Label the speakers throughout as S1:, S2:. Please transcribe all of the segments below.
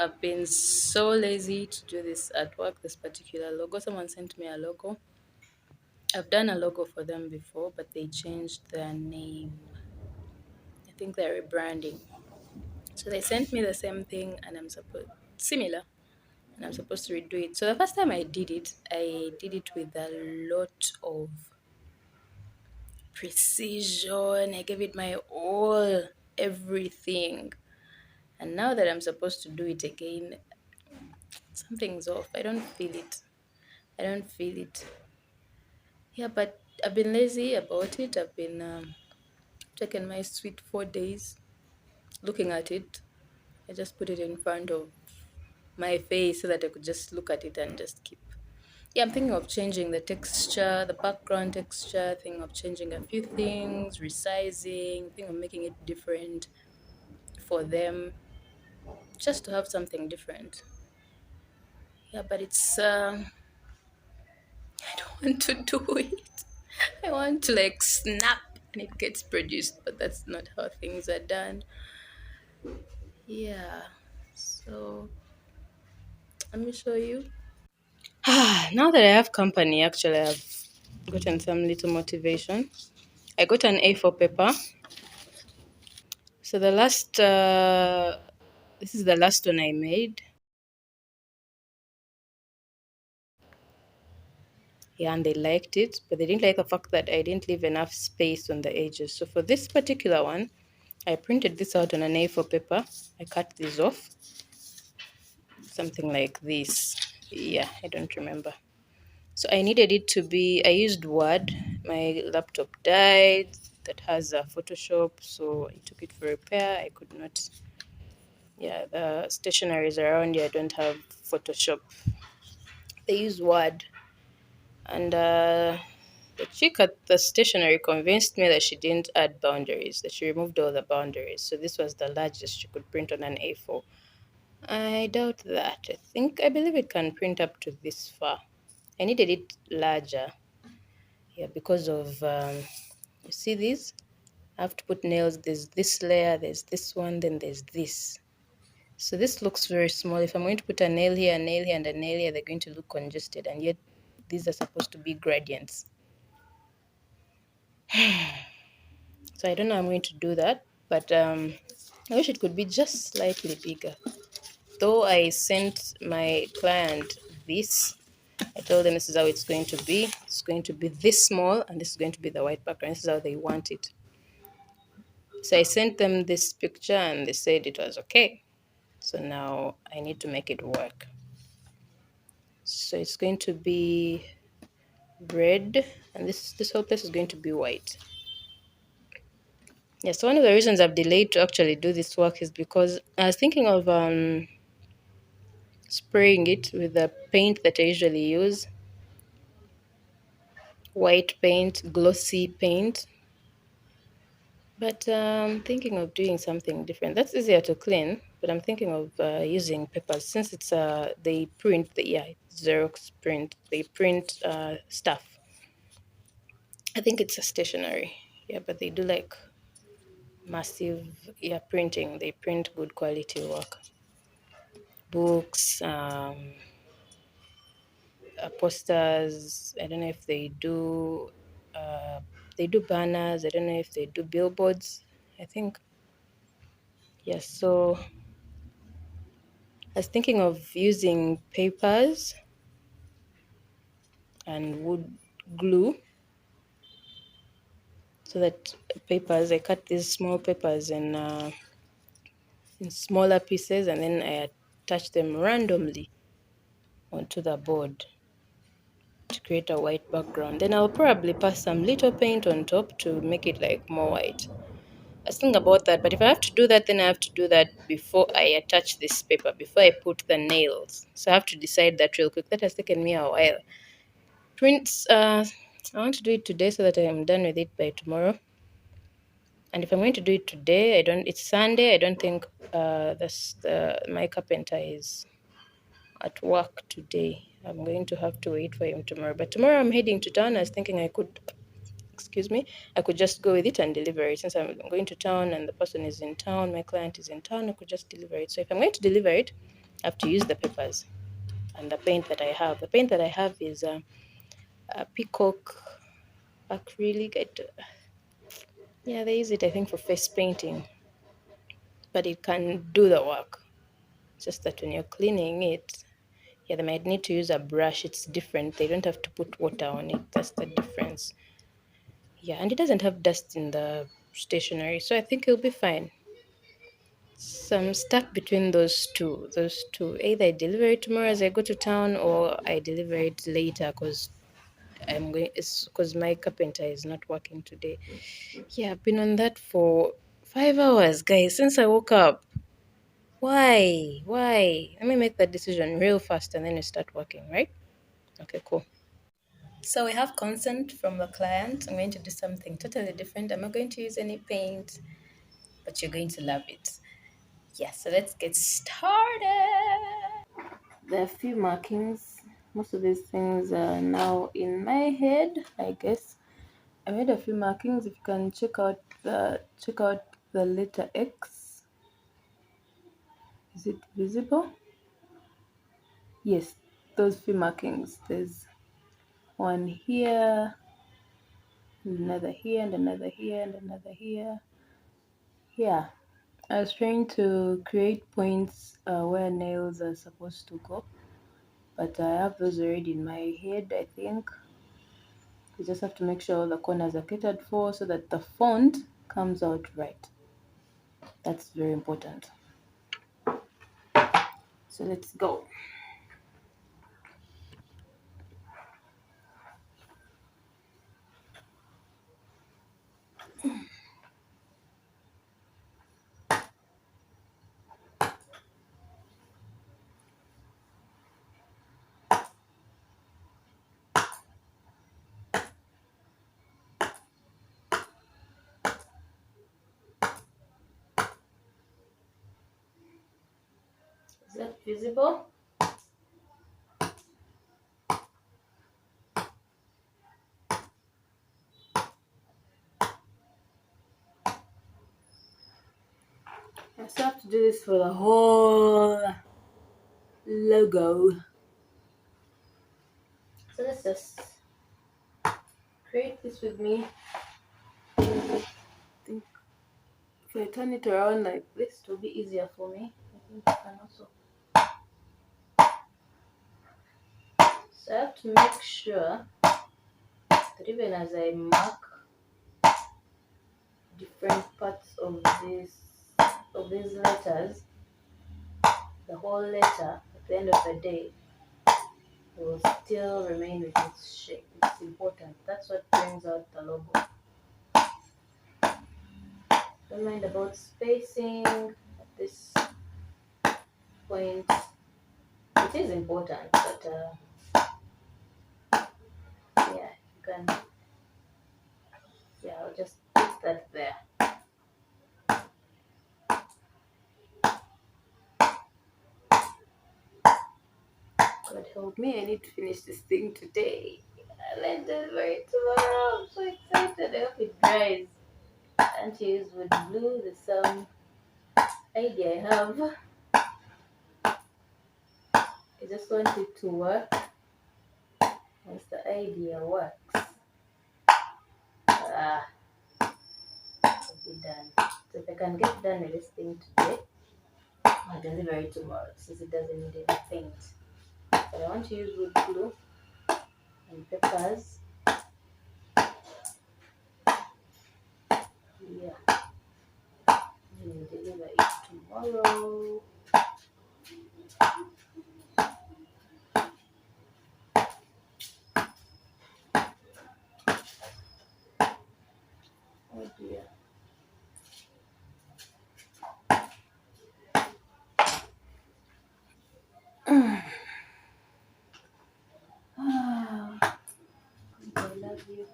S1: I've been so lazy to do this artwork, this particular logo. Someone sent me a logo. I've done a logo for them before, but they changed their name. I think they're rebranding. So they sent me the same thing, and I'm supposed similar, and I'm supposed to redo it. So the first time I did it with a lot of precision. I gave it my all, everything. And now that I'm supposed to do it again, something's off. I don't feel it. I don't feel it. Yeah, but I've been lazy about it. I've been taking my sweet 4 days looking at it. I just put it in front of my face so that I could just look at it and just keep. Yeah, I'm thinking of changing the texture, the background texture, thinking of changing a few things, resizing, thinking of making it different for them, just to have something different. Yeah, but it's I don't want to do it. I want to like snap and it gets produced, but that's not how things are done. Yeah. So let me show you. Now that I have company, actually, I've gotten some little motivation. I got an A4 paper. So this is the last one I made. Yeah, and they liked it, but they didn't like the fact that I didn't leave enough space on the edges. So for this particular one, I printed this out on an A4 paper. I cut these off, something like this. Yeah, I don't remember. So I needed it to be, I used Word. My laptop died that has a Photoshop, so I took it for repair. I could not, yeah, the stationaries around here don't have Photoshop. They use Word. And the chick at the stationery convinced me that she didn't add boundaries, that she removed all the boundaries. So this was the largest she could print on an A4. I doubt that. I believe it can print up to this far. I needed it larger. Yeah, because of, you see these? I have to put nails. There's this layer, there's this one, then there's this. So this looks very small. If I'm going to put a nail here, a nail here, and a nail here, they're going to look congested. And yet these are supposed to be gradients. So I don't know how I'm going to do that. But I wish it could be just slightly bigger. Though I sent my client this, I told them this is how it's going to be. It's going to be this small, and this is going to be the white background. This is how they want it. So I sent them this picture, and they said it was okay. So now I need to make it work. So it's going to be red, and this whole place is going to be white. Yeah, so one of the reasons I've delayed to actually do this work is because I was thinking of spraying it with the paint that I usually use, white paint, glossy paint. But I'm thinking of doing something different. That's easier to clean, but I'm thinking of using papers since it's they print Xerox print. They print stuff. I think it's a stationery. Yeah, but they do like massive printing. They print good quality work, books, posters. I don't know if they do banners. I don't know if they do billboards. I think yes. So I was thinking of using papers and wood glue so that I cut these small papers in smaller pieces, and then I attach them randomly onto the board to create a white background. Then I'll probably pass some little paint on top to make it like more white. I was thinking about that, but if I have to do that, then I have to do that before I attach this paper, before I put the nails. So I have to decide that real quick. That has taken me a while. Prints, I want to do it today so that I am done with it by tomorrow. And if I'm going to do it today, it's Sunday. I don't think my carpenter is at work today. I'm going to have to wait for him tomorrow. But tomorrow I'm heading to town. I was thinking I could just go with it and deliver it. Since I'm going to town and the person is in town, my client is in town, I could just deliver it. So if I'm going to deliver it, I have to use the papers and the paint that I have. The paint that I have is a Peacock acrylic. Yeah, they use it, I think, for face painting, but it can do the work. It's just that when you're cleaning it, yeah, they might need to use a brush. It's different. They don't have to put water on it. That's the difference. Yeah, and it doesn't have dust in the stationery, so I think it'll be fine. So I'm stuck between those two. Those two. Either I deliver it tomorrow as I go to town, or I deliver it later because I'm going. It's because my carpenter is not working today. Yeah, I've been on that for 5 hours, guys, since I woke up. Why? Why? Let me make that decision real fast and then you start working, right? Okay, cool. So we have consent from the client. I'm going to do something totally different. I'm not going to use any paint, but you're going to love it. Yeah, so let's get started. There are a few markings. Most of these things are now in my head, I guess. I made a few markings. If you can check out the letter X. Is it visible? Yes, those few markings. There's one here, another here, and another here, and another here. Yeah, I was trying to create points where nails are supposed to go, but I have those already in my head, I think. You just have to make sure all the corners are catered for so that the font comes out right. That's very important. So let's go. Is that visible? I still have to do this for the whole logo. So let's just create this with me. I think if I turn it around like this, it will be easier for me. I think you can also. So I have to make sure that even as I mark different parts of these letters, the whole letter at the end of the day will still remain with its shape. It's important. That's what brings out the logo. Don't mind about spacing at this point. It is important, but yeah, you can. Yeah, I'll just put that there. God help me, I need to finish this thing today. I'll end it tomorrow. I'm so excited. I hope it dries. Anti-use with blue, there's some idea I have. I just want it to work. Once the idea works, it'll be done. So if I can get done with this thing today, I'll deliver it tomorrow since it doesn't need any paint. But I want to use wood glue and peppers. Yeah, and deliver it tomorrow. Oh dear. I love you.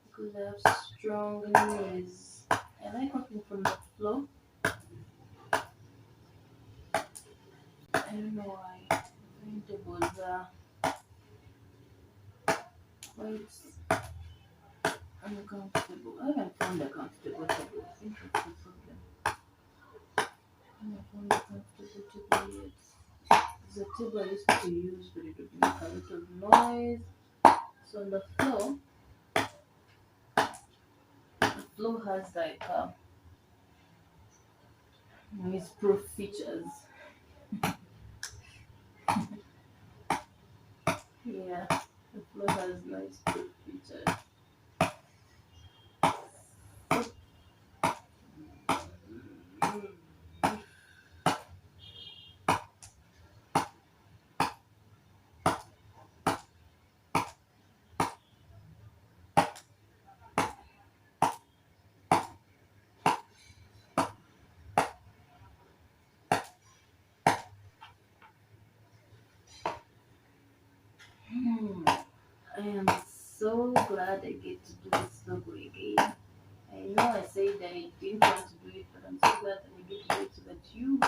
S1: Because I have strong knees. I like working from the floor. I don't know why. Vegetables are quite uncomfortable. I haven't found a comfortable table. I think that's the problem. I haven't found a comfortable table yet. There's a table I used to use, but it would make a lot of noise. So on the floor has like noise-proof features. Yeah, the floor has noise-proof features. I am so glad I get to do this logo again. I know I said I didn't want to do it, but I'm so glad that I get to do it so that you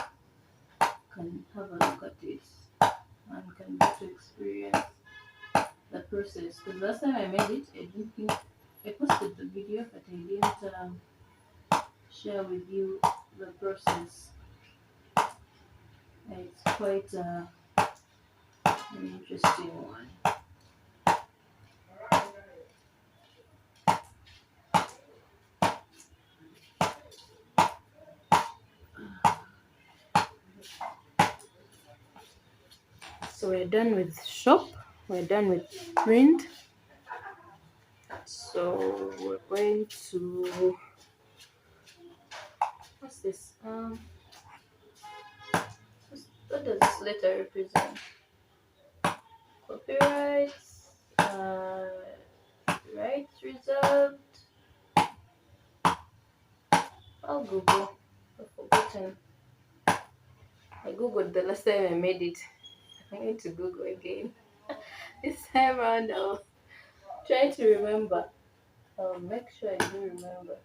S1: can have a look at it and can get to experience the process. Because last time I made it, I didn't think I posted the video, but I didn't share with you the process. It's quite an interesting one. So we're done with shop, we're done with print. So we're going to, what's this? What does this letter represent? Copyrights, rights reserved. I'll Google. I've forgotten. I googled the last time I made it. I need to Google again. This time around, I'll try to remember. I'll make sure I do remember.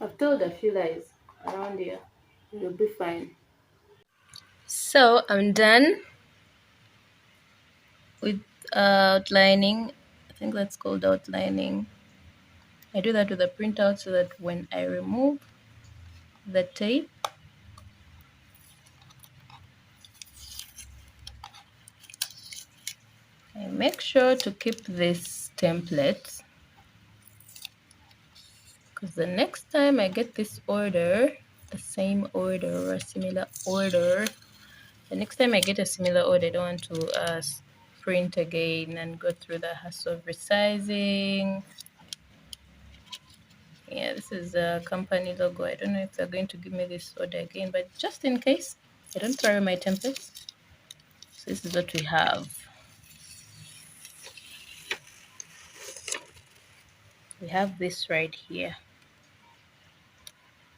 S1: I've told a few lies around here. You'll be fine. So I'm done with outlining. I think that's called outlining. I do that with a printout so that when I remove the tape, I make sure to keep this template, because the next time I get this order, the same order or a similar order, the next time I get a similar order, I don't want to print again and go through the hassle of resizing. Yeah, this is a company logo. I don't know if they're going to give me this order again, but just in case, I don't throw away my templates. So this is what we have. We have this right here.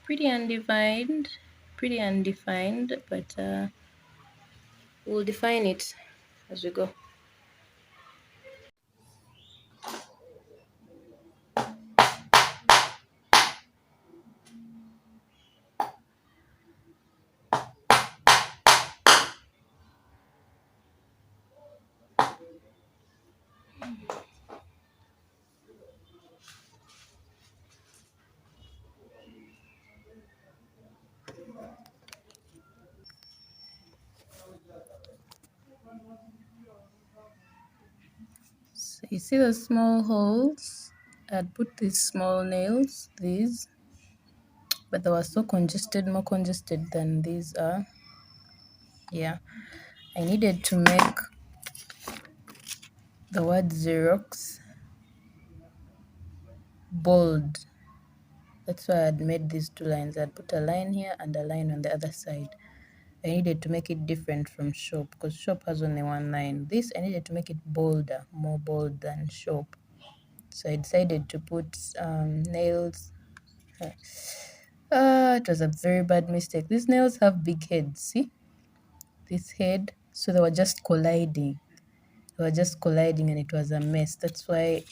S1: Pretty undefined, but we'll define it as we go. So you see the small holes? I'd put these small nails, these, but they were so congested, more congested than these are. Yeah, I needed to make the word Xerox bold. That's why I had made these two lines. I'd put a line here and a line on the other side. I needed to make it different from shop because shop has only one line. This I needed to make it bolder, more bold than shop. So I decided to put nails. It was a very bad mistake. These nails have big heads. See this head? So they were just colliding. They were just colliding and it was a mess. That's why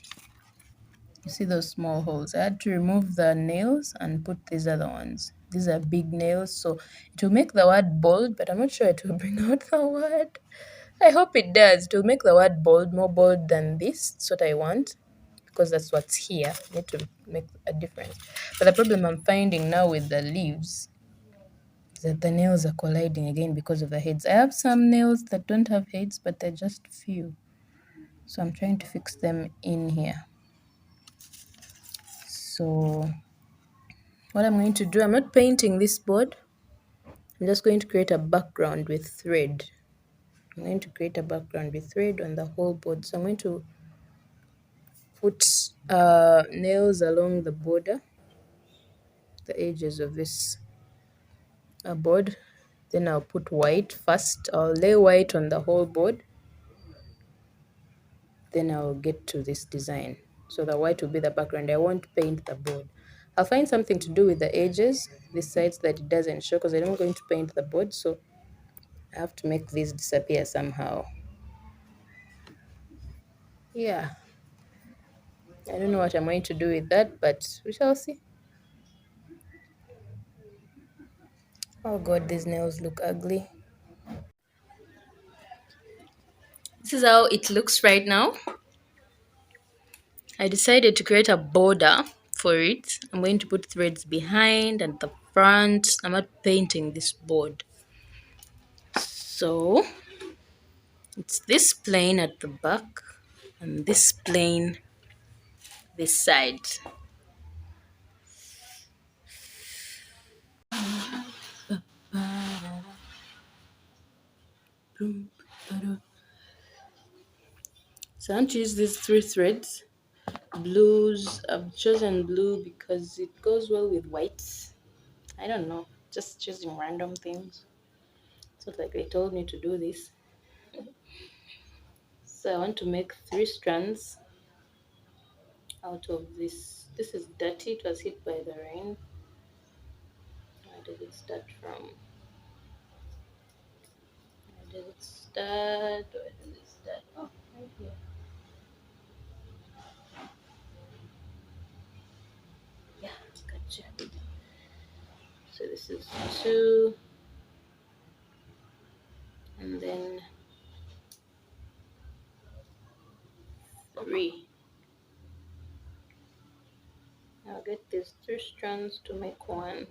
S1: you see those small holes. I had to remove the nails and put these other ones. These are big nails, so it will make the word bold, but I'm not sure it will bring out the word. I hope it does. It will make the word bold, more bold than this. That's what I want, because that's what's here. I need to make a difference. But the problem I'm finding now with the leaves is that the nails are colliding again because of the heads. I have some nails that don't have heads, but they're just few. So I'm trying to fix them in here. So what I'm going to do, I'm not painting this board. I'm just going to create a background with thread. I'm going to create a background with thread on the whole board. So I'm going to put nails along the border, the edges of this board. Then I'll put white first. I'll lay white on the whole board. Then I'll get to this design. So the white will be the background. I won't paint the board. I'll find something to do with the edges, this sides that it doesn't show, because I'm not going to paint the board. So I have to make this disappear somehow. Yeah. I don't know what I'm going to do with that, but we shall see. Oh God, these nails look ugly. This is how it looks right now. I decided to create a border for it. I'm going to put threads behind and the front. I'm not painting this board. So it's this plain at the back and this plain this side. So I want to use these three threads. Blues, I've chosen blue because it goes well with whites. I don't know, just choosing random things. So like they told me to do this. So I want to make 3 strands out of this. This is dirty, it was hit by the rain. Where did it start from? Where did it start? Where did it start? Oh, right here. Yeah, gotcha. So this is 2, and then 3. I'll get these 3 strands to make 1.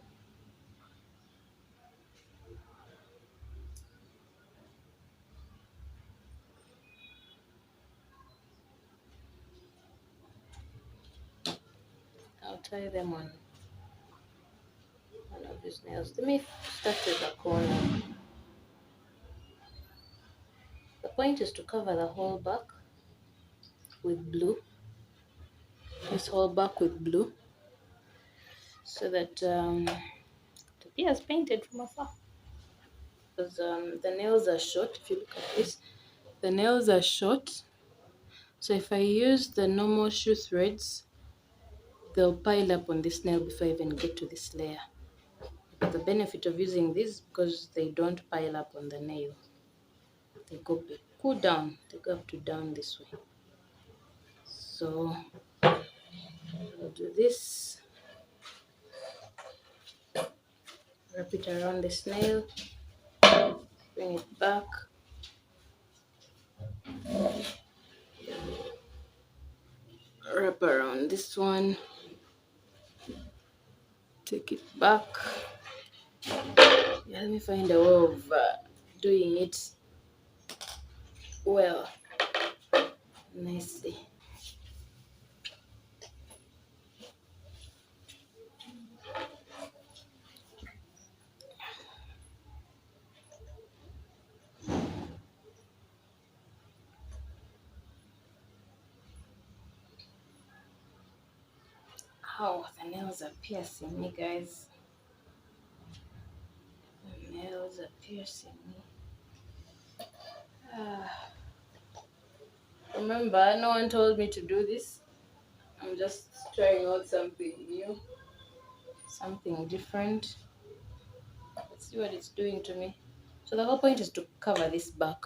S1: I'll tie them on one of these nails. Let me start with the corner. The point is to cover the whole back with blue. This whole back with blue, so that it appears painted from afar. Because the nails are short. If you look at this, the nails are short. So if I use the normal shoe threads, they'll pile up on this nail before I even get to this layer. But the benefit of using this, because they don't pile up on the nail, they go down. They go up to down this way. So I'll do this. Wrap it around this nail. Bring it back. Wrap around this one. Take it back. Yeah, let me find a way of doing it well, nicely. Oh, the nails are piercing me, guys. The nails are piercing me. Remember, no one told me to do this. I'm just trying out something new, something different. Let's see what it's doing to me. So the whole point is to cover this back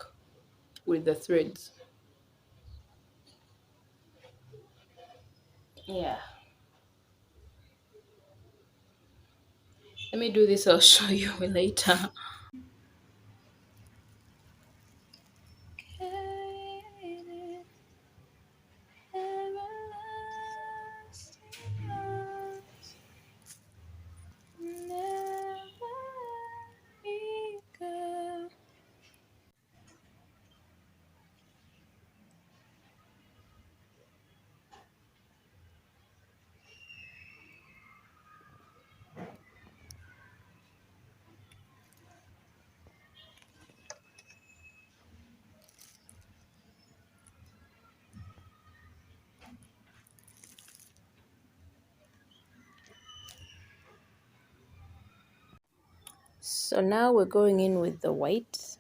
S1: with the threads. Yeah. Let me do this, I'll show you later. So now we're going in with the white.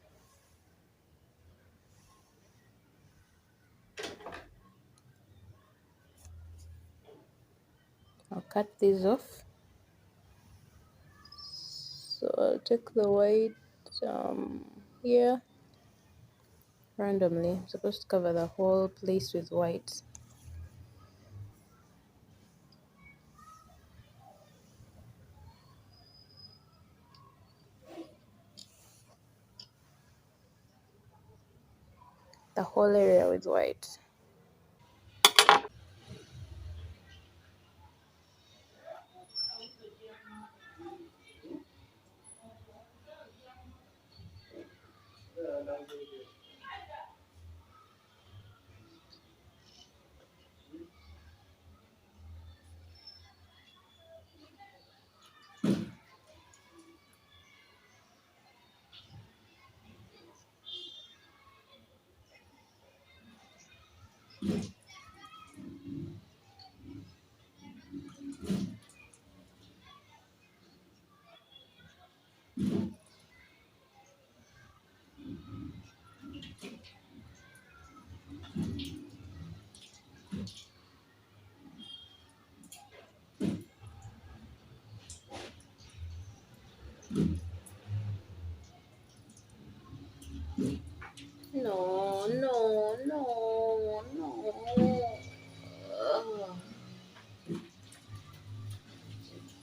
S1: I'll cut these off. So I'll take the white here randomly. I'm supposed to cover the whole place with white. The whole area with white. No, no, no, no. Oh,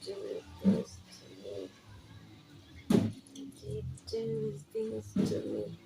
S1: do this to me. You do things to me.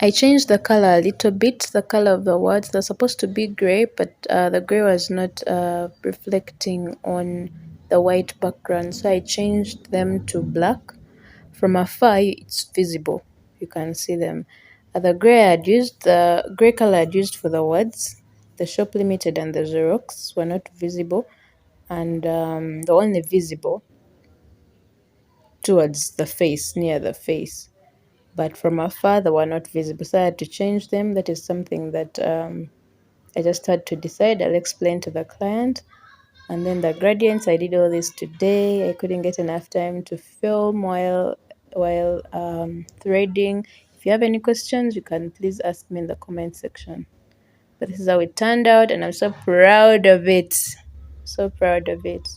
S1: I changed the color a little bit, the color of the words. They're supposed to be gray, but the gray was not reflecting on the white background, so I changed them to black. From afar, it's visible. You can see them. The gray color I'd used for the words, the Shop Limited and the Xerox were not visible, and the only visible towards the face, near the face. But from afar, they were not visible, so I had to change them. That is something that I just had to decide. I'll explain to the client. And then the gradients, I did all this today. I couldn't get enough time to film while threading. If you have any questions, you can please ask me in the comment section. But this is how it turned out, and I'm so proud of it. So proud of it.